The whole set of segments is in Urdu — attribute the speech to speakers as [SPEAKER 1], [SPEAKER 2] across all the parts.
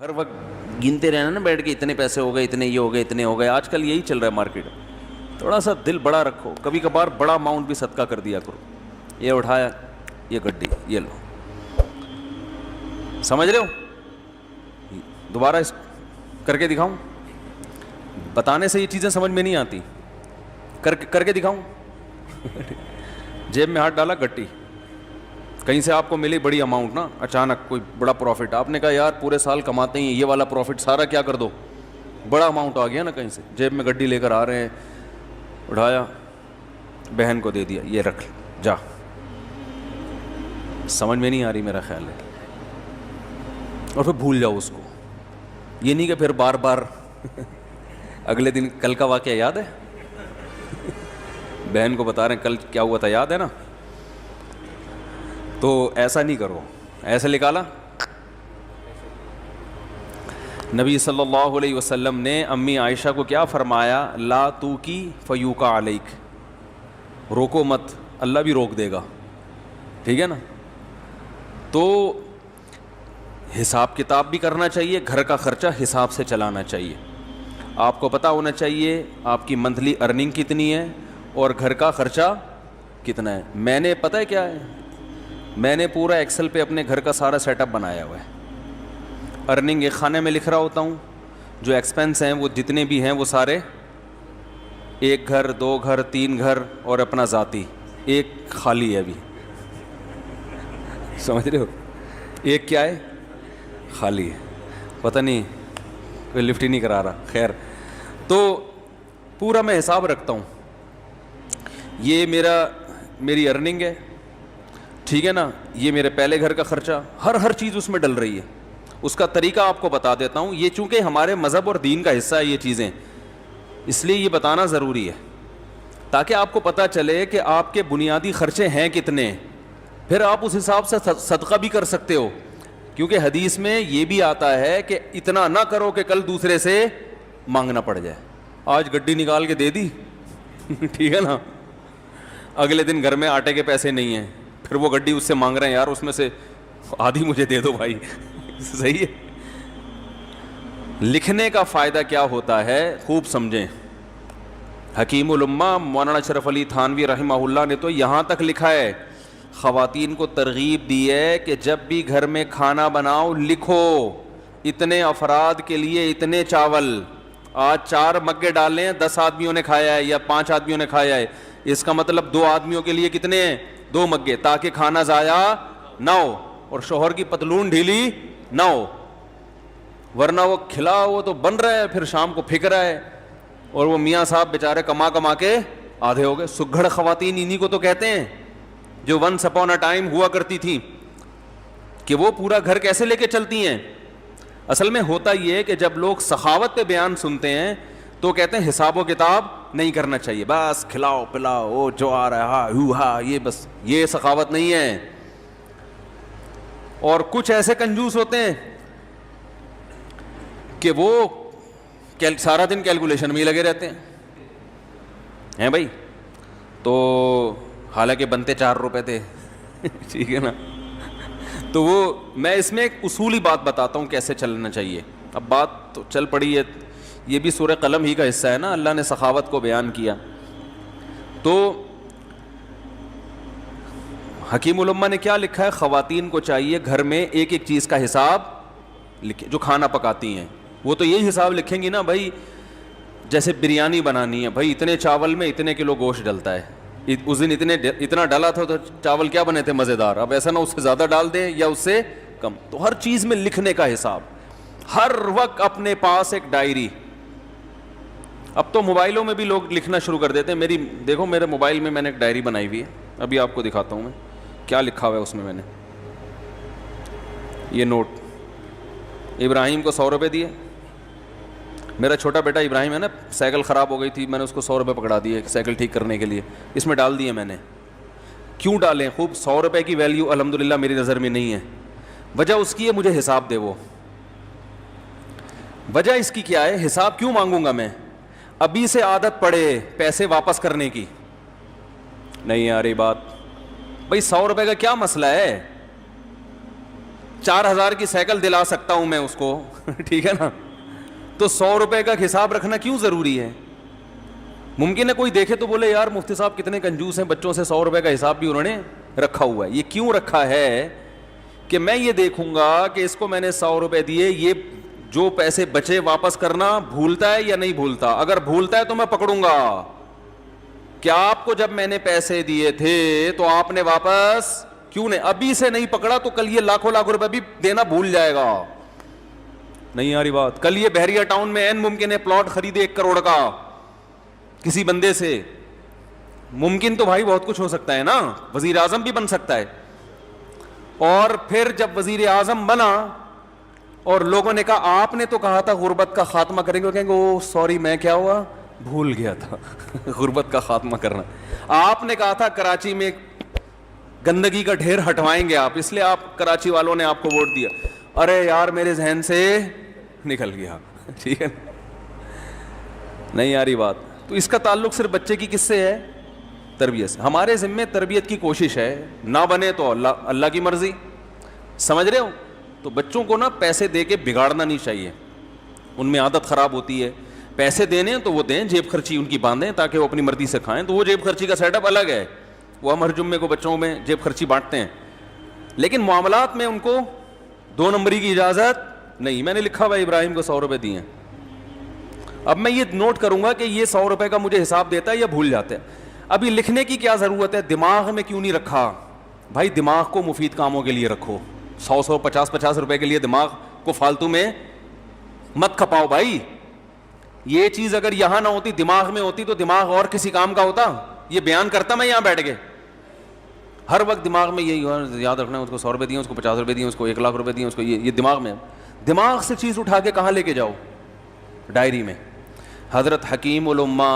[SPEAKER 1] ہر وقت گنتے رہنا نا بیٹھ کے اتنے پیسے ہو گئے، اتنے یہ ہو گئے، اتنے ہو گئے. آج کل یہی چل رہا ہے مارکیٹ. تھوڑا سا دل بڑا رکھو، کبھی کبھار بڑا اماؤنٹ بھی صدقہ کر دیا کرو. یہ اٹھایا، یہ گڈی، یہ لو. سمجھ رہے ہو؟ دوبارہ اس کر کے دکھاؤں؟ بتانے سے یہ چیزیں سمجھ میں نہیں آتی، کر کے دکھاؤں؟ جیب میں ہاتھ ڈالا، گٹی کہیں سے آپ کو ملی بڑی اماؤنٹ نا، اچانک کوئی بڑا پروفٹ، آپ نے کہا یار پورے سال کماتے ہیں یہ والا پروفٹ سارا کیا کر دو، بڑا اماؤنٹ آ گیا نا کہیں سے، جیب میں گڈی لے کر آ رہے ہیں. اٹھایا، بہن کو دے دیا، یہ رکھ جا. سمجھ میں نہیں آ رہی میرا خیال ہے. اور پھر بھول جاؤ اس کو. یہ نہیں کہ پھر بار بار اگلے دن کل کا واقعہ یاد ہے، بہن کو بتا رہے ہیں کل کیا ہوا تھا، یاد ہے نا؟ تو ایسا نہیں کرو. ایسے نکالا. نبی صلی اللہ علیہ وسلم نے امی عائشہ کو کیا فرمایا؟ لا تو کی فیوقع علیک، روکو مت، اللہ بھی روک دے گا. ٹھیک ہے نا؟ تو حساب کتاب بھی کرنا چاہیے، گھر کا خرچہ حساب سے چلانا چاہیے. آپ کو پتہ ہونا چاہیے آپ کی منتھلی ارننگ کتنی ہے اور گھر کا خرچہ کتنا ہے. میں نے پتہ ہے کیا ہے، میں نے پورا ایکسل پہ اپنے گھر کا سارا سیٹ اپ بنایا ہوا ہے. ارننگ ایک خانے میں لکھ رہا ہوتا ہوں، جو ایکسپنس ہیں وہ جتنے بھی ہیں وہ سارے، ایک گھر، دو گھر، تین گھر اور اپنا ذاتی، ایک خالی ہے ابھی. سمجھ رہے ہو؟ ایک کیا ہے؟ خالی ہے. پتہ نہیں کوئی لفٹ ہی نہیں کرا رہا. خیر، تو پورا میں حساب رکھتا ہوں. یہ میری ارننگ ہے، ٹھیک ہے نا؟ یہ میرے پہلے گھر کا خرچہ، ہر چیز اس میں ڈل رہی ہے. اس کا طریقہ آپ کو بتا دیتا ہوں. یہ چونکہ ہمارے مذہب اور دین کا حصہ ہے یہ چیزیں، اس لیے یہ بتانا ضروری ہے تاکہ آپ کو پتہ چلے کہ آپ کے بنیادی خرچے ہیں کتنے. پھر آپ اس حساب سے صدقہ بھی کر سکتے ہو، کیونکہ حدیث میں یہ بھی آتا ہے کہ اتنا نہ کرو کہ کل دوسرے سے مانگنا پڑ جائے. آج گڈی نکال کے دے دی ٹھیک ہے نا، اگلے دن گھر میں آٹے کے پیسے نہیں ہیں، پھر وہ گڈی اس سے مانگ رہے ہیں یار اس میں سے آدھی مجھے دے دو بھائی. صحیح ہے؟ لکھنے کا فائدہ کیا ہوتا ہے خوب سمجھیں. حکیم الامہ مولانا اشرف علی تھانوی رحمہ اللہ نے تو یہاں تک لکھا ہے، خواتین کو ترغیب دی ہے کہ جب بھی گھر میں کھانا بناؤ لکھو اتنے افراد کے لیے اتنے چاول. آج 4 مگے ڈالے ہیں، 10 آدمیوں نے کھایا ہے یا 5 آدمیوں نے کھایا ہے، اس کا مطلب 2 آدمیوں کے لیے کتنے ہیں؟ 2 مگے، تاکہ کھانا ضائع نہ ہو اور شوہر کی پتلون ڈھیلی نہ ہو. ورنہ وہ کھلا وہ تو بن رہا ہے، پھر شام کو پھک رہا ہے اور وہ میاں صاحب بیچارے کما کے آدھے ہو گئے. سگھڑ خواتین انہی کو تو کہتے ہیں جو ونس اپون اے ٹائم ہوا کرتی تھی، کہ وہ پورا گھر کیسے لے کے چلتی ہیں. اصل میں ہوتا یہ ہے کہ جب لوگ سخاوت پہ بیان سنتے ہیں تو کہتے ہیں حساب و کتاب نہیں کرنا چاہیے، بس کھلاؤ پلاؤ جو آ رہا ہے یہ بس، یہ سخاوت نہیں ہے. اور کچھ ایسے کنجوس ہوتے ہیں کہ وہ سارا دن کیلکولیشن میں ہی لگے رہتے ہیں بھائی. تو حالانکہ بنتے 4 روپے تھے ٹھیک ہے نا. تو وہ میں اس میں ایک اصولی بات بتاتا ہوں کیسے چلنا چاہیے. اب بات تو چل پڑی ہے، یہ بھی سورہ قلم ہی کا حصہ ہے نا، اللہ نے سخاوت کو بیان کیا. تو حکیم الامہ نے کیا لکھا ہے؟ خواتین کو چاہیے گھر میں ایک ایک چیز کا حساب لکھیں. جو کھانا پکاتی ہیں وہ تو یہی حساب لکھیں گی نا بھائی، جیسے بریانی بنانی ہے بھائی اتنے چاول میں اتنے کلو گوشت ڈلتا ہے، اس دن اتنا ڈالا تھا تو چاول کیا بنے تھے مزیدار، اب ایسا نہ اس سے زیادہ ڈال دیں یا اس سے کم. تو ہر چیز میں لکھنے کا حساب، ہر وقت اپنے پاس ایک ڈائری. اب تو موبائلوں میں بھی لوگ لکھنا شروع کر دیتے ہیں. دیکھو میرے موبائل میں نے ایک ڈائری بنائی ہوئی ہے، ابھی آپ کو دکھاتا ہوں میں کیا لکھا ہوا ہے اس میں. نے یہ نوٹ ابراہیم کو 100 روپے دیے. میرا چھوٹا بیٹا ابراہیم ہے نا، سائیکل خراب ہو گئی تھی، میں نے اس کو 100 روپے پکڑا دیے سائیکل ٹھیک کرنے کے لیے، اس میں ڈال دیے میں نے. کیوں ڈالیں؟ خوب 100 روپے کی ویلیو الحمدللہ میری نظر میں نہیں ہے. وجہ اس کی ہے مجھے حساب دے. وہ وجہ اس کی کیا ہے؟ حساب کیوں مانگوں گا میں؟ ابھی سے عادت پڑے پیسے واپس کرنے کی. نہیں آ رہی بات بھائی. 100 روپے کا کیا مسئلہ ہے؟ 4,000 کی سائیکل دلا سکتا ہوں میں اس کو ٹھیک ہے نا, تو 100 روپے کا حساب رکھنا کیوں ضروری ہے؟ ممکن ہے کوئی دیکھے تو بولے یار مفتی صاحب کتنے کنجوس ہیں, بچوں سے 100 روپے کا حساب بھی انہوں نے رکھا ہوا ہے. یہ کیوں رکھا ہے کہ میں یہ دیکھوں گا کہ اس کو میں نے 100 روپے دیے, یہ جو پیسے بچے واپس کرنا بھولتا ہے یا نہیں بھولتا. اگر بھولتا ہے تو میں پکڑوں گا. کیا آپ کو جب میں نے پیسے دیے تھے تو آپ نے واپس کیوں نہیں, ابھی سے نہیں پکڑا تو کل یہ لاکھوں لاکھ روپے بھی دینا بھول جائے گا. نہیں آ رہی بات؟ کل یہ بحریہ ٹاؤن میں این ممکن ہے پلاٹ خریدے 1 کروڑ کا کسی بندے سے. ممکن تو بھائی بہت کچھ ہو سکتا ہے نا, وزیر اعظم بھی بن سکتا ہے. اور پھر جب وزیر اعظم بنا اور لوگوں نے کہا آپ نے تو کہا تھا غربت کا خاتمہ کریں گے, کہیں گے او سوری میں کیا ہوا, بھول گیا تھا غربت کا خاتمہ کرنا. آپ نے کہا تھا کراچی میں گندگی کا ڈھیر ہٹوائیں گے آپ, اس لیے آپ کراچی والوں نے آپ کو ووٹ دیا. ارے یار میرے ذہن سے نکل گیا. ٹھیک ہے, نہیں آ رہی بات؟ تو اس کا تعلق صرف بچے کی کس سے ہے؟ تربیت سے. ہمارے ذمے تربیت کی کوشش ہے, نہ بنے تو اللہ کی مرضی. سمجھ رہے ہو؟ تو بچوں کو نا پیسے دے کے بگاڑنا نہیں چاہیے, ان میں عادت خراب ہوتی ہے. پیسے دینے تو وہ دیں, جیب خرچی ان کی باندھیں تاکہ وہ اپنی مرضی سے کھائیں, تو وہ جیب خرچی کا سیٹ اپ الگ ہے. وہ ہم ہر جمعے کو بچوں میں جیب خرچی بانٹتے ہیں, لیکن معاملات میں ان کو 2 نمبری کی اجازت نہیں. میں نے لکھا ہوا ابراہیم کو 100 روپے دیے ہیں, اب میں یہ نوٹ کروں گا کہ یہ 100 روپے کا مجھے حساب دیتا ہے یا بھول جاتا ہے. ابھی لکھنے کی کیا ضرورت ہے؟ دماغ میں کیوں نہیں رکھا بھائی؟ دماغ کو مفید کاموں کے لیے رکھو. 100 50 روپے کے لیے دماغ کو فالتو میں مت کھپاؤ بھائی. یہ چیز اگر یہاں نہ ہوتی, دماغ میں ہوتی, تو دماغ اور کسی کام کا ہوتا. یہ بیان کرتا میں یہاں بیٹھ کے, ہر وقت دماغ میں یہی یاد رکھنا ہے, اس کو 100 روپے دیے, اس کو 50 روپے دیے, اس کو 1 لاکھ روپے دیے, اس کو یہ دماغ میں. دماغ سے چیز اٹھا کے کہاں لے کے جاؤ؟ ڈائری میں. حضرت حکیم الامہ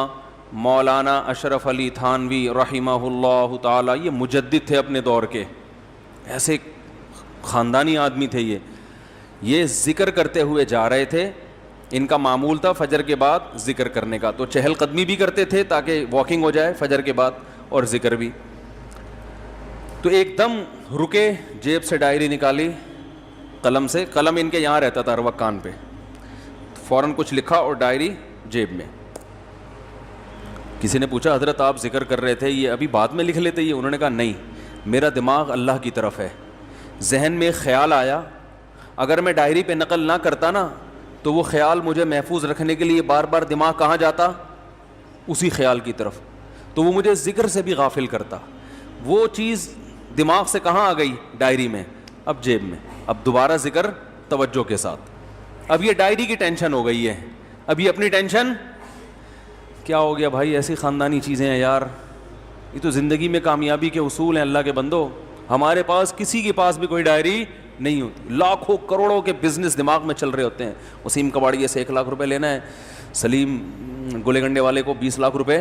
[SPEAKER 1] مولانا اشرف علی تھانوی رحمہ اللہ تعالی, یہ مجدد تھے اپنے دور کے, ایسے خاندانی آدمی تھے. یہ ذکر کرتے ہوئے جا رہے تھے. ان کا معمول تھا فجر کے بعد ذکر کرنے کا, تو چہل قدمی بھی کرتے تھے تاکہ واکنگ ہو جائے فجر کے بعد, اور ذکر بھی. تو ایک دم رکے, جیب سے ڈائری نکالی, قلم سے, قلم ان کے یہاں رہتا تھا ہر وقت کان پہ, فوراً کچھ لکھا اور ڈائری جیب میں. کسی نے پوچھا حضرت آپ ذکر کر رہے تھے, یہ ابھی بعد میں لکھ لیتے یہ؟ انہوں نے کہا نہیں, میرا دماغ اللہ کی طرف ہے. ذہن میں خیال آیا, اگر میں ڈائری پہ نقل نہ کرتا نا تو وہ خیال مجھے محفوظ رکھنے کے لیے بار بار دماغ کہاں جاتا؟ اسی خیال کی طرف, تو وہ مجھے ذکر سے بھی غافل کرتا. وہ چیز دماغ سے کہاں آ گئی؟ ڈائری میں, اب جیب میں. اب دوبارہ ذکر توجہ کے ساتھ. اب یہ ڈائری کی ٹینشن ہو گئی ہے, اب یہ اپنی ٹینشن کیا ہو گیا بھائی؟ ایسی خاندانی چیزیں ہیں یار, یہ تو زندگی میں کامیابی کے اصول ہیں اللہ کے بندو. ہمارے پاس کسی کے پاس بھی کوئی ڈائری نہیں ہوتی. لاکھوں کروڑوں کے بزنس دماغ میں چل رہے ہوتے ہیں. وسیم کباڑیے سے 1 لاکھ روپے لینا ہے, سلیم گولے گنڈے والے کو 20 لاکھ روپے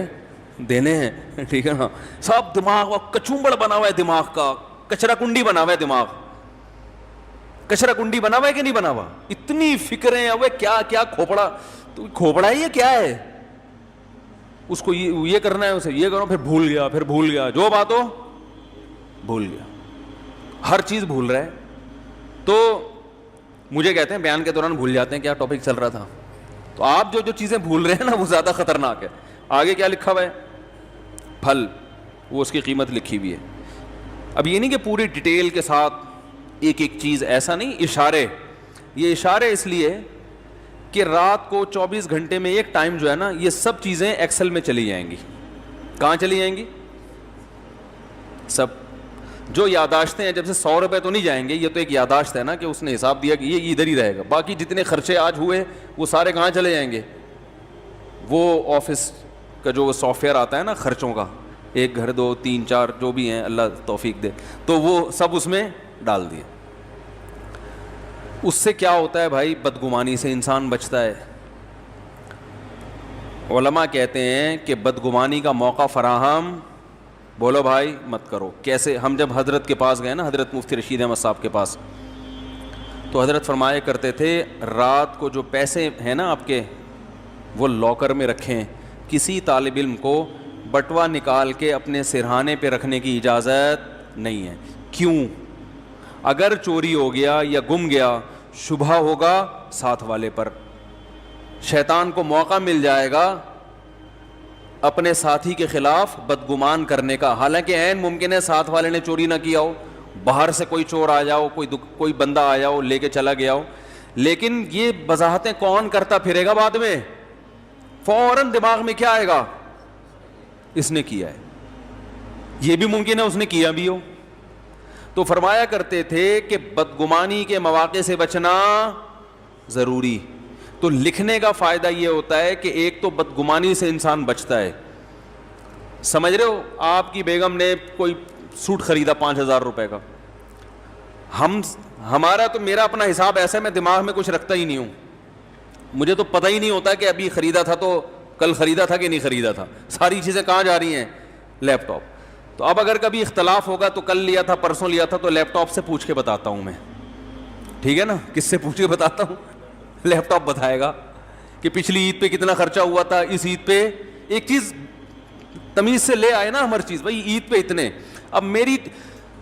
[SPEAKER 1] دینے ہیں, ٹھیک ہے نا. سب دماغ کچومبڑ بنا ہوا ہے, دماغ کا کچرا کنڈی بنا ہوا ہے. دماغ کچرا کنڈی بنا ہوا ہے کہ نہیں بنا ہوا؟ اتنی فکریں, اب کیا کیا کھوپڑا, تو کھوپڑا ہے یہ کیا ہے؟ اس کو یہ کرنا ہے, اسے یہ کرو, پھر بھول گیا, پھر بھول گیا, جو بات ہو بھول گیا, ہر چیز بھول رہا ہے. تو مجھے کہتے ہیں بیان کے دوران بھول جاتے ہیں کیا ٹاپک چل رہا تھا. تو آپ جو چیزیں بھول رہے ہیں نا وہ زیادہ خطرناک ہے. آگے کیا لکھا ہوا ہے؟ پھل, وہ اس کی قیمت لکھی ہوئی ہے. اب یہ نہیں کہ پوری ڈیٹیل کے ساتھ ایک ایک چیز, ایسا نہیں, اشارے. یہ اشارے اس لیے کہ رات کو 24 گھنٹے میں ایک ٹائم جو ہے نا, یہ سب چیزیں ایکسل میں چلی جائیں گی. کہاں چلی جائیں گی؟ سب جو یاداشتیں ہیں, جب سے 100 روپے تو نہیں جائیں گے, یہ تو ایک یاداشت ہے نا کہ اس نے حساب دیا کہ یہ ادھر ہی رہے گا. باقی جتنے خرچے آج ہوئے وہ سارے کہاں چلے جائیں گے؟ وہ آفس کا جو سافٹ ویئر آتا ہے نا خرچوں کا, 1 گھر 2 3 4 جو بھی ہیں, اللہ توفیق دے, تو وہ سب اس میں ڈال دیے. اس سے کیا ہوتا ہے بھائی؟ بدگمانی سے انسان بچتا ہے. علماء کہتے ہیں کہ بدگمانی کا موقع فراہم, بولو بھائی, مت کرو. کیسے؟ ہم جب حضرت کے پاس گئے نا, حضرت مفتی رشید احمد صاحب کے پاس, تو حضرت فرمایا کرتے تھے رات کو جو پیسے ہیں نا آپ کے, وہ لاکر میں رکھیں. کسی طالب علم کو بٹوا نکال کے اپنے سرہانے پہ رکھنے کی اجازت نہیں ہے. کیوں؟ اگر چوری ہو گیا یا گم گیا شبہ ہوگا ساتھ والے پر, شیطان کو موقع مل جائے گا اپنے ساتھی کے خلاف بدگمان کرنے کا, حالانکہ عین ممکن ہے ساتھ والے نے چوری نہ کیا ہو, باہر سے کوئی چور آ جاؤ, کوئی بندہ آیا ہو لے کے چلا گیا ہو, لیکن یہ وضاحتیں کون کرتا پھرے گا بعد میں, فوراً دماغ میں کیا آئے گا, اس نے کیا ہے. یہ بھی ممکن ہے اس نے کیا بھی ہو. تو فرمایا کرتے تھے کہ بدگمانی کے مواقع سے بچنا ضروری. تو لکھنے کا فائدہ یہ ہوتا ہے کہ ایک تو بدگمانی سے انسان بچتا ہے. سمجھ رہے ہو, آپ کی بیگم نے کوئی سوٹ خریدا 5,000 روپے کا, ہمارا تو میرا اپنا حساب ایسا ہے میں دماغ میں کچھ رکھتا ہی نہیں ہوں, مجھے تو پتہ ہی نہیں ہوتا کہ ابھی خریدا تھا تو کل خریدا تھا کہ نہیں خریدا تھا, ساری چیزیں کہاں جا رہی ہیں, لیپ ٹاپ. تو اب اگر کبھی اختلاف ہوگا تو کل لیا تھا پرسوں لیا تھا تو لیپ ٹاپ سے پوچھ کے بتاتا ہوں میں, ٹھیک ہے نا, کس سے پوچھ کے بتاتا ہوں, لیپ ٹاپ بتائے گا کہ پچھلی عید پہ کتنا خرچہ ہوا تھا, اس عید پہ ایک چیز تمیز سے لے آئے نا ہر چیز, بھائی عید پہ اتنے. اب میری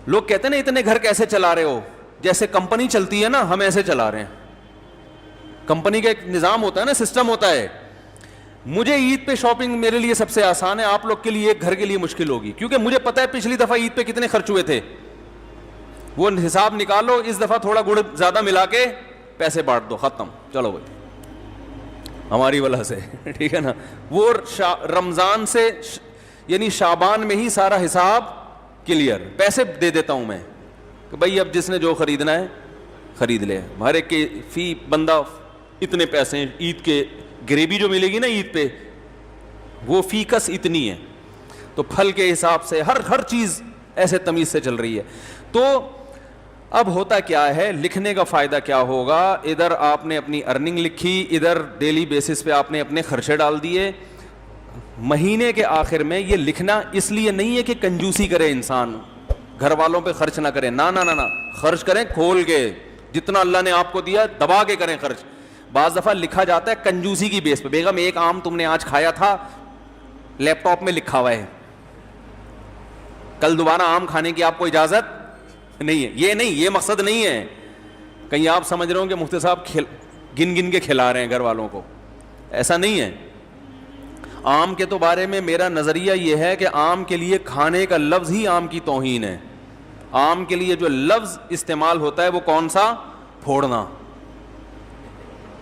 [SPEAKER 1] لوگ کہتے ہیں نا اتنے گھر کیسے چلا رہے ہو, جیسے کمپنی چلتی ہے نا ہم ایسے چلا رہے ہیں, کمپنی کا ایک نظام ہوتا ہے نا, سسٹم ہوتا ہے. مجھے عید پہ شاپنگ میرے لیے سب سے آسان ہے, آپ لوگ کے لیے ایک گھر کے لیے مشکل ہوگی, کیونکہ مجھے پتہ ہے پچھلی دفعہ عید پہ کتنے خرچ ہوئے تھے, وہ حساب نکالو, اس دفعہ تھوڑا گڑ زیادہ ملا کے پیسے بانٹ دو, ختم, چلو بھائی ہماری وجہ سے, ٹھیک ہے نا. وہ رمضان سے یعنی شعبان میں ہی سارا حساب کلیئر, پیسے دے دیتا ہوں میں کہ بھائی اب جس نے جو خریدنا ہے خرید لے, ہر ایک کے فی بندہ اتنے پیسے ہیں, عید کے گریوی جو ملے گی نا عید پہ وہ فی کس اتنی ہے, تو پھل کے حساب سے ہر چیز ایسے تمیز سے چل رہی ہے. تو اب ہوتا کیا ہے, لکھنے کا فائدہ کیا ہوگا, ادھر آپ نے اپنی ارننگ لکھی, ادھر ڈیلی بیسس پہ آپ نے اپنے خرچے ڈال دیے. مہینے کے آخر میں یہ لکھنا اس لیے نہیں ہے کہ کنجوسی کرے انسان, گھر والوں پہ خرچ نہ کرے, نہ خرچ کریں کھول کے, جتنا اللہ نے آپ کو دیا دبا کے کریں خرچ. بعض دفعہ لکھا جاتا ہے کنجوسی کی بیس پہ, بیگم ایک آم تم نے آج کھایا تھا, لیپ ٹاپ میں لکھا ہوا ہے, کل دوبارہ آم کھانے کی آپ کو اجازت نہیں ہے. یہ نہیں, یہ مقصد نہیں ہے. کہیں آپ سمجھ رہے ہو کہ مفتی صاحب گن کے کھلا رہے ہیں گھر والوں کو, ایسا نہیں ہے. آم کے تو بارے میں میرا نظریہ یہ ہے کہ آم کے لیے کھانے کا لفظ ہی آم کی توہین ہے. آم کے لیے جو لفظ استعمال ہوتا ہے وہ کون سا, پھوڑنا.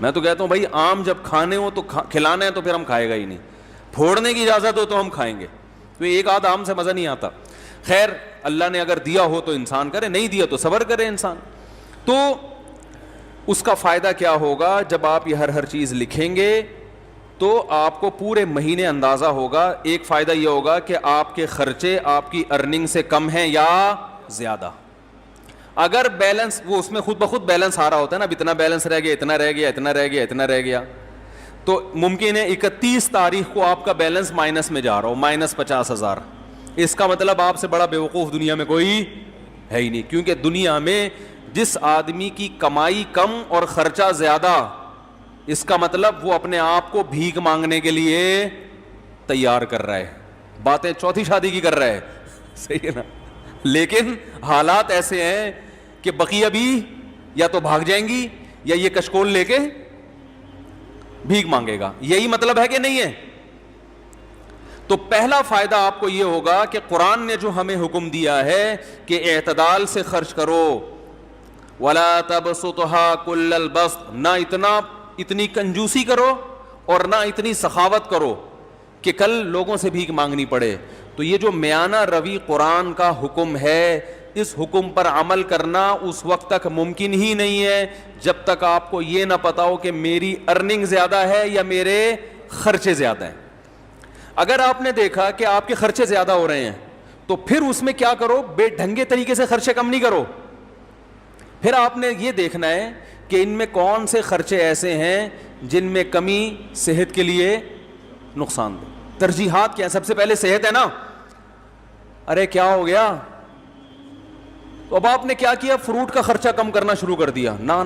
[SPEAKER 1] میں تو کہتا ہوں بھائی آم جب کھانے ہو تو کھلانا ہے تو پھر ہم کھائے گا ہی نہیں, پھوڑنے کی اجازت ہو تو ہم کھائیں گے, تو ایک آدھ آم سے مزہ نہیں آتا. خیر اللہ نے اگر دیا ہو تو انسان کرے, نہیں دیا تو صبر کرے انسان. تو اس کا فائدہ کیا ہوگا, جب آپ یہ ہر چیز لکھیں گے تو آپ کو پورے مہینے اندازہ ہوگا. ایک فائدہ یہ ہوگا کہ آپ کے خرچے آپ کی ارننگ سے کم ہیں یا زیادہ. اگر بیلنس وہ اس میں خود بخود بیلنس آ رہا ہوتا ہے نا, اب اتنا بیلنس رہ گیا, اتنا رہ گیا, اتنا رہ گیا, اتنا رہ گیا, تو ممکن ہے 31 تاریخ کو آپ کا بیلنس مائنس میں جا رہا ہو, -50,000. اس کا مطلب آپ سے بڑا بیوقوف دنیا میں کوئی ہے ہی نہیں, کیونکہ دنیا میں جس آدمی کی کمائی کم اور خرچہ زیادہ, اس کا مطلب وہ اپنے آپ کو بھیک مانگنے کے لیے تیار کر رہا ہے, باتیں چوتھی شادی کی کر رہا ہے, صحیح ہے نا. لیکن حالات ایسے ہیں کہ بقیہ بھی یا تو بھاگ جائیں گی یا یہ کشکول لے کے بھیک مانگے گا. یہی مطلب ہے کہ نہیں ہے. تو پہلا فائدہ آپ کو یہ ہوگا کہ قرآن نے جو ہمیں حکم دیا ہے کہ اعتدال سے خرچ کرو, وَلَا تَبْسُطْهَا كُلَّ الْبَسْطِ, نہ اتنی کنجوسی کرو اور نہ اتنی سخاوت کرو کہ کل لوگوں سے بھیک مانگنی پڑے. تو یہ جو میانہ روی قرآن کا حکم ہے, اس حکم پر عمل کرنا اس وقت تک ممکن ہی نہیں ہے جب تک آپ کو یہ نہ پتا ہو کہ میری ارننگ زیادہ ہے یا میرے خرچے زیادہ ہیں. اگر آپ نے دیکھا کہ آپ کے خرچے زیادہ ہو رہے ہیں تو پھر اس میں کیا کرو, بے ڈھنگے طریقے سے خرچے کم نہیں کرو. پھر آپ نے یہ دیکھنا ہے کہ ان میں کون سے خرچے ایسے ہیں جن میں کمی صحت کے لیے نقصان دہ. ترجیحات کیا ہے؟ سب سے پہلے صحت ہے نا. ارے کیا ہو گیا, تو اب آپ نے کیا کیا, فروٹ کا خرچہ کم کرنا شروع کر دیا. نا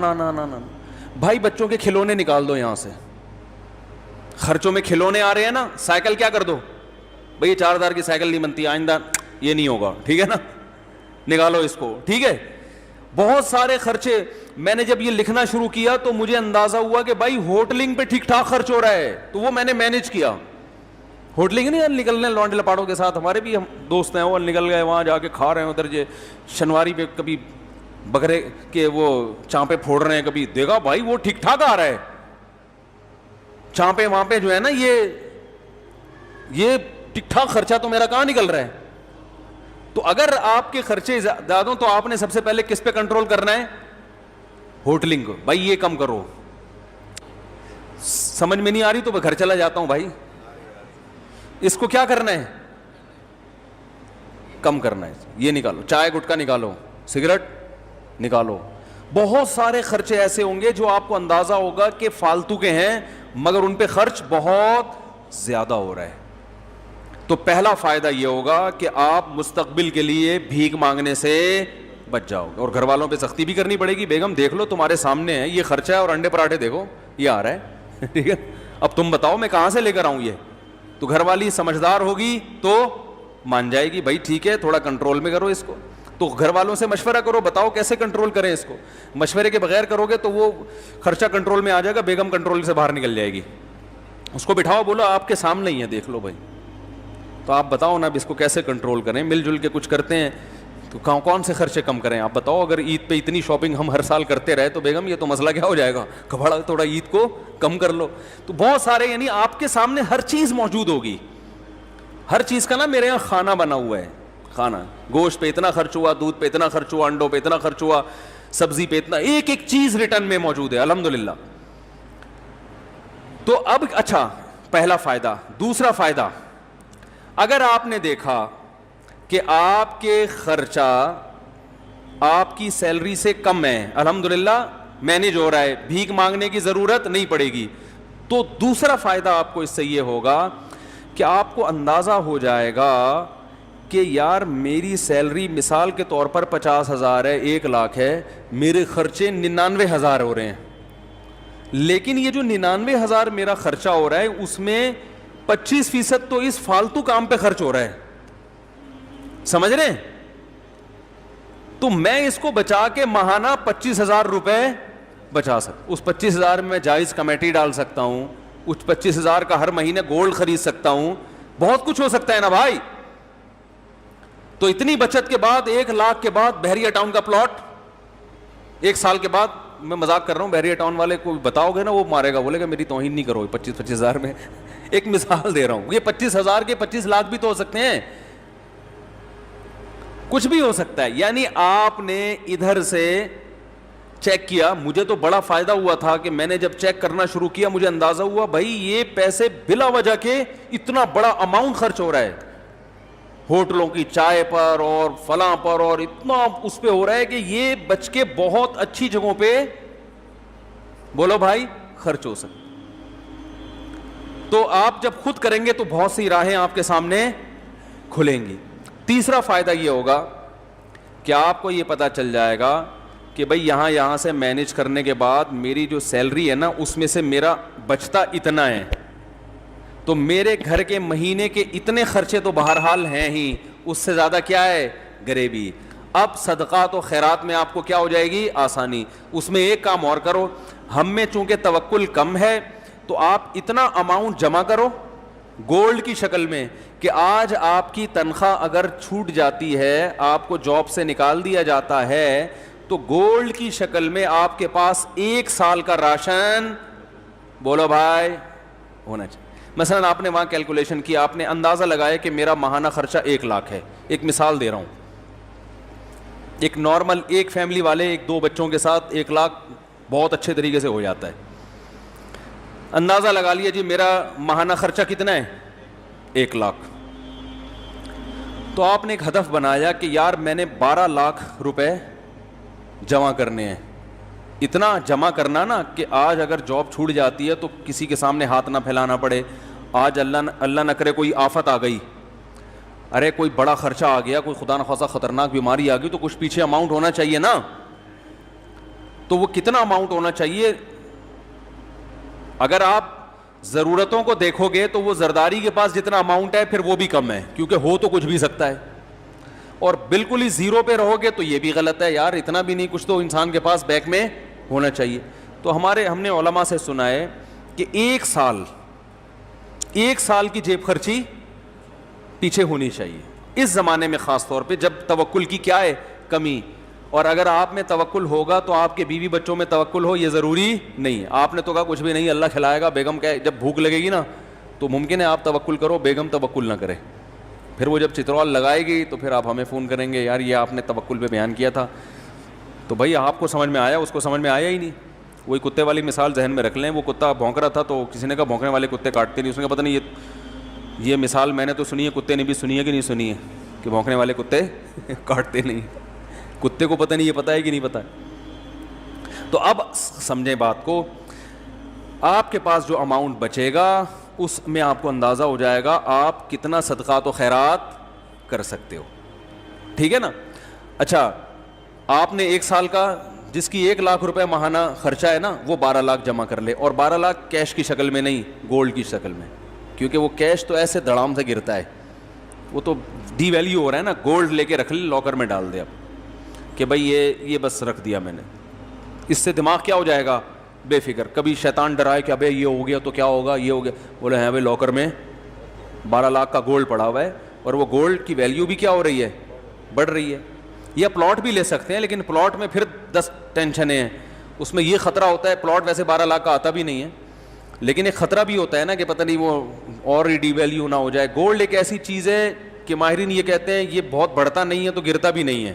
[SPEAKER 1] بھائی بچوں کے کھلونے نکال دو یہاں سے, خرچوں میں کھلونے آ رہے ہیں نا. سائیکل کیا کر دو, بھئی یہ 4,000 کی سائیکل نہیں بنتی, آئندہ یہ نہیں ہوگا, ٹھیک ہے نا, نکالو اس کو, ٹھیک ہے. بہت سارے خرچے. میں نے جب یہ لکھنا شروع کیا تو مجھے اندازہ ہوا کہ بھائی ہوٹلنگ پہ ٹھیک ٹھاک خرچ ہو رہا ہے, تو وہ میں نے مینج کیا. ہوٹلنگ نہیں نکلنے لانڈے لپاڑوں کے ساتھ, ہمارے بھی ہم دوست ہیں, وہ نکل گئے وہاں جا کے کھا رہے ہیں ادھر جو شنواری پہ, کبھی بکرے کے وہ چانپے پھوڑ رہے ہیں, کبھی دیکھا بھائی وہ ٹھیک ٹھاک آ رہا ہے چانپے وہاں پہ جو ہے نا, یہ ٹھیک ٹھاک خرچہ تو میرا کہاں نکل رہا ہے. تو اگر آپ کے خرچے زیادہ ہوں تو آپ نے سب سے پہلے کس پہ کنٹرول کرنا ہے؟ ہوٹلنگ کو. بھائی یہ کم کرو. سمجھ میں نہیں آ رہی تو میں گھر چلا جاتا ہوں. بھائی اس کو کیا کرنا ہے؟ کم کرنا ہے. یہ نکالو, چائے گٹکا نکالو, سگریٹ نکالو. بہت سارے خرچے ایسے ہوں گے جو آپ کو اندازہ ہوگا کہ فالتو کے ہیں, مگر ان پہ خرچ بہت زیادہ ہو رہا ہے. تو پہلا فائدہ یہ ہوگا کہ آپ مستقبل کے لیے بھیک مانگنے سے بچ جاؤ گے. اور گھر والوں پہ سختی بھی کرنی پڑے گی. بیگم دیکھ لو تمہارے سامنے ہے یہ خرچہ ہے, اور انڈے پراٹھے دیکھو یہ آ رہا ہے, ٹھیک ہے, اب تم بتاؤ میں کہاں سے لے کر آؤں یہ. تو گھر والی سمجھدار ہوگی تو مان جائے گی, بھائی ٹھیک ہے تھوڑا کنٹرول میں کرو اس کو. تو گھر والوں سے مشورہ کرو, بتاؤ کیسے کنٹرول کریں اس کو. مشورے کے بغیر کرو گے تو وہ خرچہ کنٹرول میں آ جائے گا, بیگم کنٹرول سے باہر نکل جائے گی. اس کو بٹھاؤ, بولو آپ کے سامنے ہی ہے, دیکھ لو بھائی, تو آپ بتاؤ نا اب اس کو کیسے کنٹرول کریں. مل جل کے کچھ کرتے ہیں تو کون سے خرچے کم کریں آپ بتاؤ. اگر عید پہ اتنی شاپنگ ہم ہر سال کرتے رہے تو بیگم یہ تو مسئلہ کیا ہو جائے گا, کبھڑا تھوڑا عید کو کم کر لو. تو بہت سارے, یعنی آپ کے سامنے ہر چیز موجود ہوگی. ہر چیز کا نا میرے یہاں کھانا بنا ہوا ہے, کھانا, گوشت پہ اتنا خرچ ہوا, دودھ پہ اتنا خرچ ہوا, انڈوں پہ اتنا خرچ ہوا, سبزی پہ اتنا, ایک ایک چیز ریٹرن میں موجود ہے الحمدللہ. تو اب اچھا پہلا فائدہ. دوسرا فائدہ, اگر آپ نے دیکھا کہ آپ کے خرچہ آپ کی سیلری سے کم ہے, الحمدللہ مینیج ہو رہا ہے, بھیک مانگنے کی ضرورت نہیں پڑے گی, تو دوسرا فائدہ آپ کو اس سے یہ ہوگا کہ آپ کو اندازہ ہو جائے گا کہ یار میری سیلری مثال کے طور پر 50,000 ہے, 1,00,000 ہے, میرے خرچے 99,000 ہو رہے ہیں. لیکن یہ جو 99,000 میرا خرچہ ہو رہا ہے اس میں 25% تو اس فالتو کام پہ خرچ ہو رہا ہے, سمجھ رہے ہیں. تو میں اس کو بچا کے ماہانہ 25,000 روپے بچا سکتا. اس 25,000 میں جائز کمیٹی ڈال سکتا ہوں, اس 25,000 کا ہر مہینے گولڈ خرید سکتا ہوں, بہت کچھ ہو سکتا ہے نا بھائی. تو اتنی بچت کے بعد 1,00,000 کے بعد بحریہ ٹاؤن کا پلاٹ 1 سال کے بعد, میں مذاق کر رہا ہوں, بحریہ ٹاؤن والے کو بتاؤ گے نا وہ مارے گا, بولے گا میری توہین نہیں کرو. 25,000 میں ایک مثال دے رہا ہوں, یہ 25,000 کے 25,00,000 بھی تو ہو سکتے ہیں, کچھ بھی ہو سکتا ہے. یعنی آپ نے ادھر سے چیک کیا, مجھے تو بڑا فائدہ ہوا تھا کہ میں نے جب چیک کرنا شروع کیا مجھے اندازہ ہوا بھائی یہ پیسے بلا وجہ کے اتنا بڑا اماؤنٹ خرچ ہو رہا ہے ہوٹلوں کی چائے پر اور فلاں پر, اور اتنا اس پہ ہو رہا ہے کہ یہ بچ کے بہت اچھی جگہوں پہ بولو بھائی خرچ ہو سکتا. تو آپ جب خود کریں گے تو بہت سی راہیں آپ کے سامنے کھلیں گی. تیسرا فائدہ یہ ہوگا کہ آپ کو یہ پتا چل جائے گا کہ بھئی یہاں سے مینیج کرنے کے بعد میری جو سیلری ہے نا اس میں سے میرا بچتا اتنا ہے, تو میرے گھر کے مہینے کے اتنے خرچے تو بہرحال ہیں ہی, اس سے زیادہ کیا ہے غریبی. اب صدقات و خیرات میں آپ کو کیا ہو جائے گی آسانی. اس میں ایک کام اور کرو, ہم میں چونکہ توکل کم ہے تو آپ اتنا اماؤنٹ جمع کرو گولڈ کی شکل میں کہ آج آپ کی تنخواہ اگر چھوٹ جاتی ہے, آپ کو جاب سے نکال دیا جاتا ہے, تو گولڈ کی شکل میں آپ کے پاس 1 سال کا راشن بولو بھائی ہونا چاہیے. مثلا آپ نے وہاں کیلکولیشن کی, آپ نے اندازہ لگایا کہ میرا ماہانہ خرچہ 1,00,000 ہے. ایک مثال دے رہا ہوں, ایک نارمل ایک فیملی والے 1-2 بچوں کے ساتھ 1,00,000 بہت اچھے طریقے سے ہو جاتا ہے. اندازہ لگا لیا جی میرا ماہانہ خرچہ کتنا ہے 1,00,000. تو آپ نے ایک ہدف بنایا کہ یار میں نے 12,00,000 روپے جمع کرنے ہیں. اتنا جمع کرنا نا کہ آج اگر جاب چھوٹ جاتی ہے تو کسی کے سامنے ہاتھ نہ پھیلانا پڑے. آج اللہ نہ کرے کوئی آفت آ گئی, ارے کوئی بڑا خرچہ آ گیا, کوئی خدا نخواستہ خطرناک بیماری آ گئی, تو کچھ پیچھے اماؤنٹ ہونا چاہیے نا. تو وہ کتنا اماؤنٹ ہونا چاہیے؟ اگر آپ ضرورتوں کو دیکھو گے تو وہ زرداری کے پاس جتنا اماؤنٹ ہے پھر وہ بھی کم ہے, کیونکہ ہو تو کچھ بھی سکتا ہے. اور بالکل ہی زیرو پہ رہو گے تو یہ بھی غلط ہے یار, اتنا بھی نہیں, کچھ تو انسان کے پاس بینک میں ہونا چاہیے. تو ہم نے علماء سے سنا ہے کہ ایک سال کی جیب خرچی پیچھے ہونی چاہیے اس زمانے میں, خاص طور پہ جب توکل کی کیا ہے کمی. اور اگر آپ میں توکل ہوگا تو آپ کے بیوی بچوں میں توکل ہو یہ ضروری نہیں ہے. آپ نے تو کہا کچھ بھی نہیں, اللہ کھلائے گا, بیگم کہ جب بھوک لگے گی نا تو ممکن ہے آپ توکل کرو, بیگم توکل نہ کرے. پھر وہ جب چترول لگائے گی تو پھر آپ ہمیں فون کریں گے یار یہ آپ نے توکل پہ بیان کیا تھا. تو بھائی آپ کو سمجھ میں آیا, اس کو سمجھ میں آیا ہی نہیں. وہی کتے والی مثال ذہن میں رکھ لیں, وہ کتا بھونک رہا تھا تو کسی نے کہا بھونکنے والے کتے کاٹتے نہیں. اس نے کہا پتہ نہیں یہ مثال میں نے تو سنی ہے, کتے نے بھی سنی ہے کہ نہیں سنی ہے کہ بھونکنے والے کتے کاٹتے نہیں. کتے کو پتہ نہیں, یہ پتہ ہے کہ نہیں پتہ ہے. تو اب سمجھیں بات کو, آپ کے پاس جو اماؤنٹ بچے گا اس میں آپ کو اندازہ ہو جائے گا آپ کتنا صدقات و خیرات کر سکتے ہو. ٹھیک ہے نا. اچھا, آپ نے ایک سال کا جس کی 1 لاکھ روپے ماہانہ خرچہ ہے نا وہ 12 لاکھ جمع کر لے, اور 12 لاکھ کیش کی شکل میں نہیں, گولڈ کی شکل میں, کیونکہ وہ کیش تو ایسے دڑام سے گرتا ہے, وہ تو ڈی ویلیو ہو رہا ہے نا. گولڈ لے کے رکھ لے, لاکر میں ڈال دے اب کہ بھائی یہ بس رکھ دیا میں نے. اس سے دماغ کیا ہو جائے گا, بے فکر. کبھی شیطان ڈرائے کہ ابے یہ ہو گیا تو کیا ہوگا, یہ ہو گیا, بولے ہیں بھائی لاکر میں 12 لاکھ کا گولڈ پڑا ہوا ہے, اور وہ گولڈ کی ویلیو بھی کیا ہو رہی ہے, بڑھ رہی ہے. یا پلاٹ بھی لے سکتے ہیں, لیکن پلاٹ میں پھر 10 ٹینشنیں ہیں. اس میں یہ خطرہ ہوتا ہے, پلاٹ ویسے 12 لاکھ کا آتا بھی نہیں ہے, لیکن ایک خطرہ بھی ہوتا ہے نا کہ پتہ نہیں وہ اور ڈی ویلیو نہ ہو جائے. گولڈ ایک ایسی چیز ہے کہ ماہرین یہ کہتے ہیں یہ بہت بڑھتا نہیں ہے تو گرتا بھی نہیں ہے.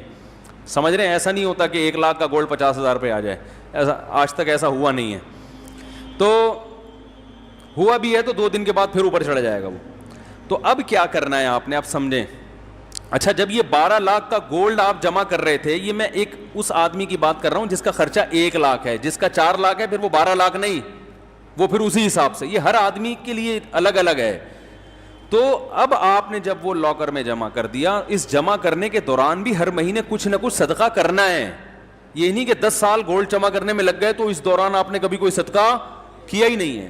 [SPEAKER 1] سمجھ رہے ہیں, ایسا نہیں ہوتا کہ 1 لاکھ کا گولڈ 50,000 پہ آ جائے, ایسا آج تک ایسا ہوا نہیں ہے. تو ہوا بھی ہے تو 2 دن کے بعد پھر اوپر چڑھ جائے گا وہ. تو اب کیا کرنا ہے آپ نے, آپ سمجھیں. اچھا, جب یہ 12 لاکھ کا گولڈ آپ جمع کر رہے تھے, یہ میں ایک اس آدمی کی بات کر رہا ہوں جس کا خرچہ 1 لاکھ ہے, جس کا 4 لاکھ ہے پھر وہ 12 لاکھ نہیں, وہ پھر اسی حساب سے. یہ ہر آدمی کے لیے الگ الگ ہے. تو اب آپ نے جب وہ لاکر میں جمع کر دیا, اس جمع کرنے کے دوران بھی ہر مہینے کچھ نہ کچھ صدقہ کرنا ہے. یہ نہیں کہ 10 سال گولڈ جمع کرنے میں لگ گئے تو اس دوران آپ نے کبھی کوئی صدقہ کیا ہی نہیں ہے.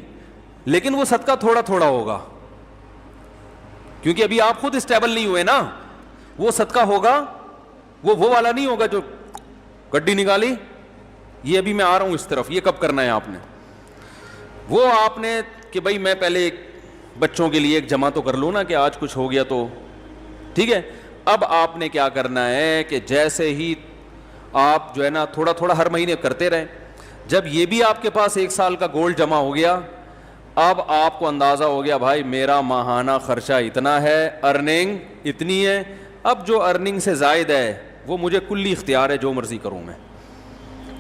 [SPEAKER 1] لیکن وہ صدقہ تھوڑا تھوڑا ہوگا, کیونکہ ابھی آپ خود اسٹیبل نہیں ہوئے نا. وہ صدقہ ہوگا وہ والا نہیں ہوگا جو گڈی نکالی, یہ ابھی میں آ رہا ہوں اس طرف, یہ کب کرنا ہے آپ نے. وہ آپ نے کہ بھائی میں پہلے بچوں کے لیے ایک جمع تو کر لوں نا کہ آج کچھ ہو گیا تو ٹھیک ہے. اب آپ نے کیا کرنا ہے کہ جیسے ہی آپ جو ہے نا تھوڑا تھوڑا ہر مہینے کرتے رہیں, جب یہ بھی آپ کے پاس 1 سال کا گولڈ جمع ہو گیا, اب آپ کو اندازہ ہو گیا بھائی میرا ماہانہ خرچہ اتنا ہے, ارننگ اتنی ہے, اب جو ارننگ سے زائد ہے وہ مجھے کلی اختیار ہے, جو مرضی کروں میں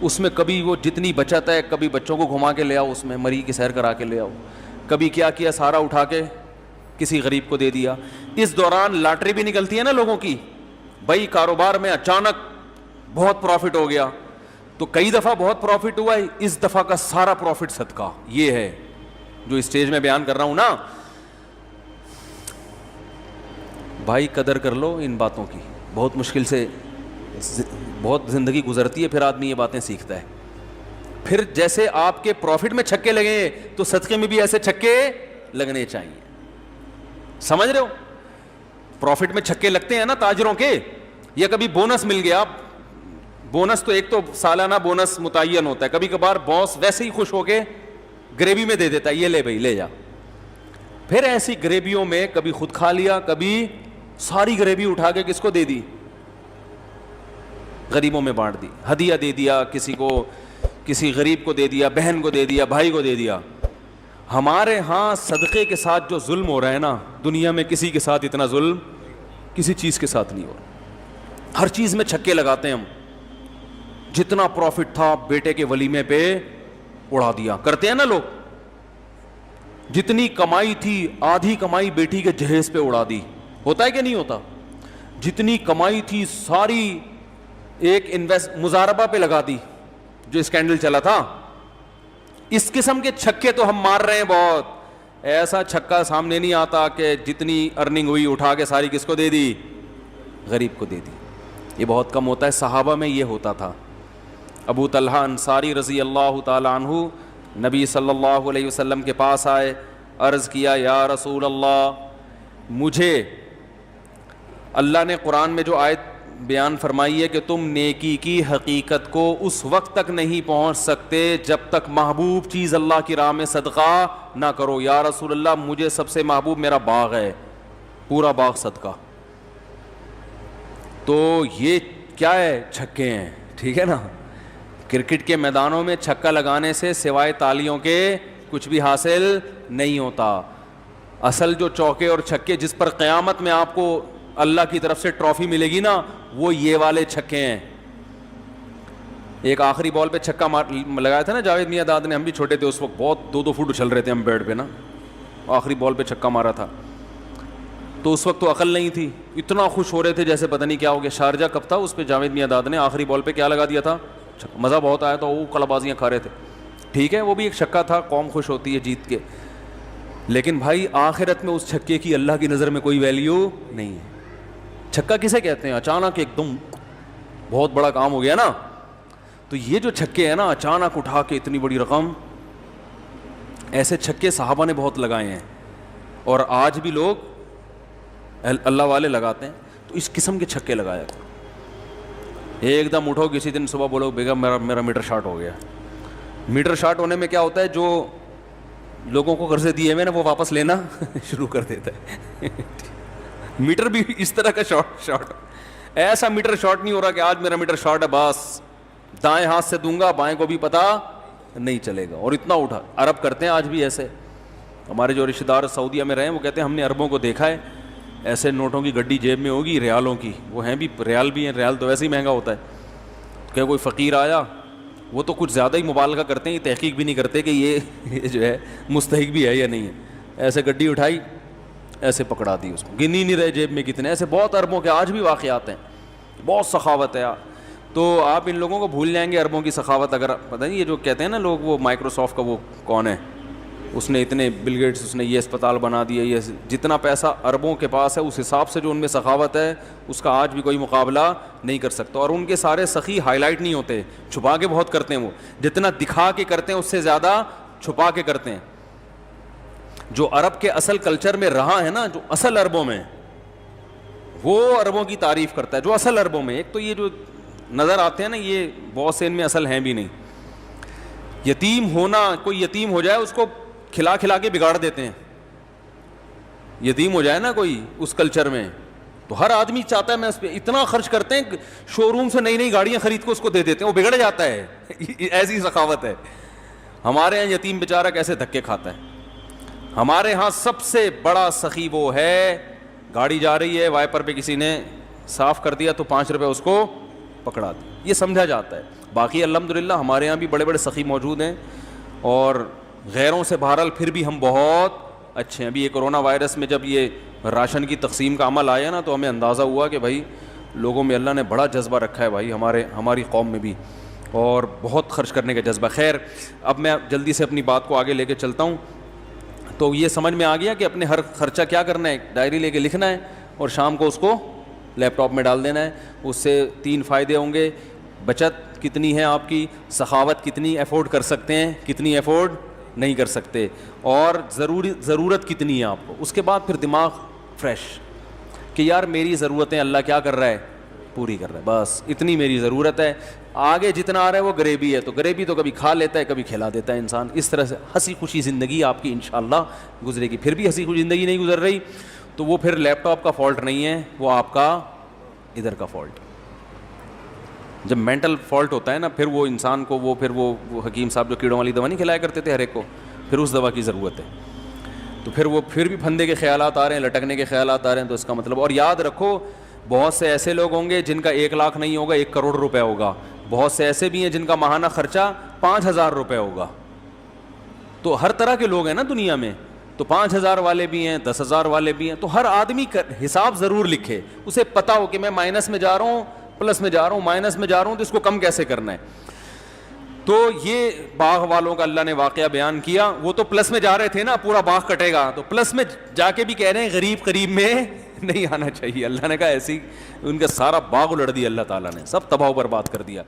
[SPEAKER 1] اس میں. کبھی وہ جتنی بچت ہے, کبھی بچوں کو گھما کے لے آؤ, اس میں مری کی سیر کرا کے لے آؤ, کبھی کیا سارا اٹھا کے کسی غریب کو دے دیا. اس دوران لاٹری بھی نکلتی ہے نا لوگوں کی, بھائی کاروبار میں اچانک بہت پروفٹ ہو گیا, تو کئی دفعہ بہت پروفٹ ہوا ہے, اس دفعہ کا سارا پروفٹ صدقہ. یہ ہے جو اسٹیج میں بیان کر رہا ہوں نا. بھائی قدر کر لو ان باتوں کی, بہت مشکل سے بہت زندگی گزرتی ہے, پھر آدمی یہ باتیں سیکھتا ہے. پھر جیسے آپ کے پروفٹ میں چھکے لگے تو صدقے میں بھی ایسے چھکے لگنے چاہیے. سمجھ رہے ہو, پروفٹ میں چھکے لگتے ہیں نا تاجروں کے, یا کبھی بونس مل گیا. بونس تو ایک تو سالانہ بونس متعین ہوتا ہے, کبھی کبھار باس ویسے ہی خوش ہو کے گریوی میں دے دیتا ہے, یہ لے بھائی لے جا. پھر ایسی گریویوں میں کبھی خود کھا لیا, کبھی ساری گریوی اٹھا کے کس کو دے دی, غریبوں میں بانٹ دی, ہدیہ دے دیا کسی کو, کسی غریب کو دے دیا, بہن کو دے دیا, بھائی کو دے دیا. ہمارے ہاں صدقے کے ساتھ جو ظلم ہو رہا ہے نا, دنیا میں کسی کے ساتھ اتنا ظلم کسی چیز کے ساتھ نہیں ہو رہا. ہر چیز میں چھکے لگاتے ہیں ہم. جتنا پروفٹ تھا بیٹے کے ولیمے پہ اڑا دیا, کرتے ہیں نا لوگ. جتنی کمائی تھی آدھی کمائی بیٹی کے جہیز پہ اڑا دی, ہوتا ہے کہ نہیں ہوتا. جتنی کمائی تھی ساری ایک مزاربہ پہ لگا دی, جو اسکینڈل چلا تھا. اس قسم کے چھکے تو ہم مار رہے ہیں بہت. ایسا چھکا سامنے نہیں آتا کہ جتنی ارننگ ہوئی اٹھا کے ساری کس کو دے دی, غریب کو دے دی. یہ بہت کم ہوتا ہے. صحابہ میں یہ ہوتا تھا. ابو طلحہ انصاری رضی اللہ تعالی عنہ نبی صلی اللہ علیہ وسلم کے پاس آئے, عرض کیا یا رسول اللہ, مجھے اللہ نے قرآن میں جو آیت بیان فرمائی ہے کہ تم نیکی کی حقیقت کو اس وقت تک نہیں پہنچ سکتے جب تک محبوب چیز اللہ کی راہ میں صدقہ نہ کرو. یا رسول اللہ مجھے سب سے محبوب میرا باغ ہے, پورا باغ صدقہ. تو یہ کیا ہے؟ چھکے ہیں, ٹھیک ہے نا. کرکٹ کے میدانوں میں چھکا لگانے سے سوائے تالیوں کے کچھ بھی حاصل نہیں ہوتا. اصل جو چوکے اور چھکے جس پر قیامت میں آپ کو اللہ کی طرف سے ٹرافی ملے گی نا, وہ یہ والے چھکے ہیں. ایک آخری بال پہ چھکا لگایا تھا نا جاوید میاں داد نے, ہم بھی چھوٹے تھے اس وقت, بہت 2-2 فٹ اچھل رہے تھے ہم بیٹ پہ نا, آخری بال پہ چھکا مارا تھا. تو اس وقت تو عقل نہیں تھی, اتنا خوش ہو رہے تھے جیسے پتہ نہیں کیا ہو گیا. شارجہ کپ تھا, اس پہ جاوید میاں داد نے آخری بال پہ کیا لگا دیا تھا, مزہ بہت آیا تھا, وہ کلا بازیاں کھا رہے تھے. ٹھیک ہے, وہ بھی ایک چھکا تھا, قوم خوش ہوتی ہے جیت کے, لیکن بھائی آخرت میں اس چھکے کی اللہ کی نظر میں کوئی ویلیو نہیں ہے. چھکا کسے کہتے ہیں؟ اچانک ایک دم بہت بڑا کام ہو گیا نا. تو یہ جو چھکے ہیں نا, اچانک اٹھا کے اتنی بڑی رقم, ایسے چھکے صحابہ نے بہت لگائے ہیں اور آج بھی لوگ اللہ والے لگاتے ہیں. تو اس قسم کے چھکے لگایا کرو. ایک دم اٹھو کسی دن صبح بولو بیگم میرا میٹر شارٹ ہو گیا. میٹر شارٹ ہونے میں کیا ہوتا ہے, جو لوگوں کو قرضے دیے ہوئے نا وہ واپس لینا شروع کر دیتا ہے. میٹر بھی اس طرح کا شارٹ ایسا میٹر شارٹ نہیں ہو رہا کہ آج میرا میٹر شارٹ ہے بس دائیں ہاتھ سے دوں گا بائیں کو بھی پتہ نہیں چلے گا. اور اتنا اٹھا, عرب کرتے ہیں آج بھی ایسے. ہمارے جو رشتہ دار سعودیہ میں رہے ہیں وہ کہتے ہیں ہم نے عربوں کو دیکھا ہے, ایسے نوٹوں کی گڈی جیب میں ہوگی ریالوں کی, وہ ہیں بھی ریال بھی ہیں, ریال تو ویسے ہی مہنگا ہوتا ہے. کہ کوئی فقیر آیا, وہ تو کچھ زیادہ ہی مبالغہ کرتے ہیں, یہ تحقیق بھی نہیں کرتے کہ یہ جو ہے مستحق بھی ہے یا نہیں ہے. ایسے گڈی اٹھائی, ایسے پکڑا دی اس کو, گنی نہیں رہے جیب میں کتنے. ایسے بہت عربوں کے آج بھی واقعات ہیں, بہت سخاوت ہے. تو آپ ان لوگوں کو بھول جائیں گے عربوں کی سخاوت. اگر پتہ نہیں یہ جو کہتے ہیں نا لوگ, وہ مائکروسافٹ کا وہ کون ہے, اس نے اتنے بل گیٹس, اس نے یہ اسپتال بنا دیا, یہ جتنا پیسہ عربوں کے پاس ہے اس حساب سے جو ان میں سخاوت ہے اس کا آج بھی کوئی مقابلہ نہیں کر سکتا. اور ان کے سارے سخی ہائی لائٹ نہیں ہوتے, چھپا کے بہت کرتے ہیں. وہ جتنا دکھا کے کرتے ہیں اس سے زیادہ چھپا کے کرتے ہیں. جو عرب کے اصل کلچر میں رہا ہے نا, جو اصل عربوں میں, وہ عربوں کی تعریف کرتا ہے. جو اصل عربوں میں, ایک تو یہ جو نظر آتے ہیں نا یہ بہت سے ان میں اصل ہیں بھی نہیں. یتیم ہونا, کوئی یتیم ہو جائے اس کو کھلا کھلا کے بگاڑ دیتے ہیں. یتیم ہو جائے نا کوئی اس کلچر میں تو ہر آدمی چاہتا ہے میں اس پہ اتنا خرچ کرتے ہیں, شو روم سے نئی نئی گاڑیاں خرید کے اس کو دے دیتے ہیں, وہ بگڑ جاتا ہے. ایسی سخاوت ہے. ہمارے یہاں یتیم بیچارہ کیسے دھکے کھاتا ہے. ہمارے ہاں سب سے بڑا سخی وہ ہے, گاڑی جا رہی ہے وائپر پہ کسی نے صاف کر دیا تو 5 روپے اس کو پکڑا دیا, یہ سمجھا جاتا ہے. باقی الحمدللہ ہمارے یہاں بھی بڑے بڑے سخی موجود ہیں, اور غیروں سے بہرحال پھر بھی ہم بہت اچھے ہیں. ابھی یہ کرونا وائرس میں جب یہ راشن کی تقسیم کا عمل آیا نا, تو ہمیں اندازہ ہوا کہ بھائی لوگوں میں اللہ نے بڑا جذبہ رکھا ہے بھائی, ہماری قوم میں بھی, اور بہت خرچ کرنے کا جذبہ. خیر اب میں جلدی سے اپنی بات کو آگے لے کے چلتا ہوں. تو یہ سمجھ میں آ گیا کہ اپنے ہر خرچہ کیا کرنا ہے, ڈائری لے کے لکھنا ہے اور شام کو اس کو لیپ ٹاپ میں ڈال دینا ہے. اس سے 3 فائدے ہوں گے. بچت کتنی ہے آپ کی, سخاوت کتنی افورڈ کر سکتے ہیں, کتنی افورڈ نہیں کر سکتے, اور ضرورت کتنی ہے آپ کو. اس کے بعد پھر دماغ فریش کہ یار میری ضرورتیں اللہ کیا کر رہا ہے, پوری کر رہا ہے, بس اتنی میری ضرورت ہے. آگے جتنا آ رہا ہے وہ غریبی ہے, تو غریبی تو کبھی کھا لیتا ہے کبھی کھلا دیتا ہے انسان. اس طرح سے ہنسی خوشی زندگی آپ کی انشاءاللہ گزرے گی. پھر بھی ہنسی خوشی زندگی نہیں گزر رہی تو وہ پھر لیپ ٹاپ کا فالٹ نہیں ہے, وہ آپ کا ادھر کا فالٹ. جب مینٹل فالٹ ہوتا ہے نا, پھر وہ انسان کو وہ حکیم صاحب جو کیڑوں والی دوا نہیں کھلایا کرتے تھے ہر ایک کو, پھر اس دوا کی ضرورت ہے. تو پھر بھی پھندے کے خیالات آ رہے ہیں, لٹکنے کے خیالات آ رہے ہیں, تو اس کا مطلب. اور یاد رکھو بہت سے ایسے لوگ ہوں گے جن کا 1 لاکھ نہیں ہوگا, 1 کروڑ روپے ہوگا. بہت سے ایسے بھی ہیں جن کا ماہانہ خرچہ 5,000 روپے ہوگا. تو ہر طرح کے لوگ ہیں نا دنیا میں, تو 5,000 والے بھی ہیں, 10,000 والے بھی ہیں. تو ہر آدمی حساب ضرور لکھے, اسے پتا ہو کہ میں مائنس میں جا رہا ہوں, پلس میں جا رہا ہوں, مائنس میں جا رہا ہوں, تو اس کو کم کیسے کرنا ہے. تو یہ باغ والوں کا اللہ نے واقعہ بیان کیا. وہ تو پلس میں جا رہے تھے نا, پورا باغ کٹے گا, تو پلس میں جا کے بھی کہہ رہے ہیں غریب قریب میں نہیں آنا چاہیے. اللہ نے کہا ایسی ان کا سارا باغ الٹ دیا اللہ تعالیٰ نے, سب تباہ و برباد کر دیا.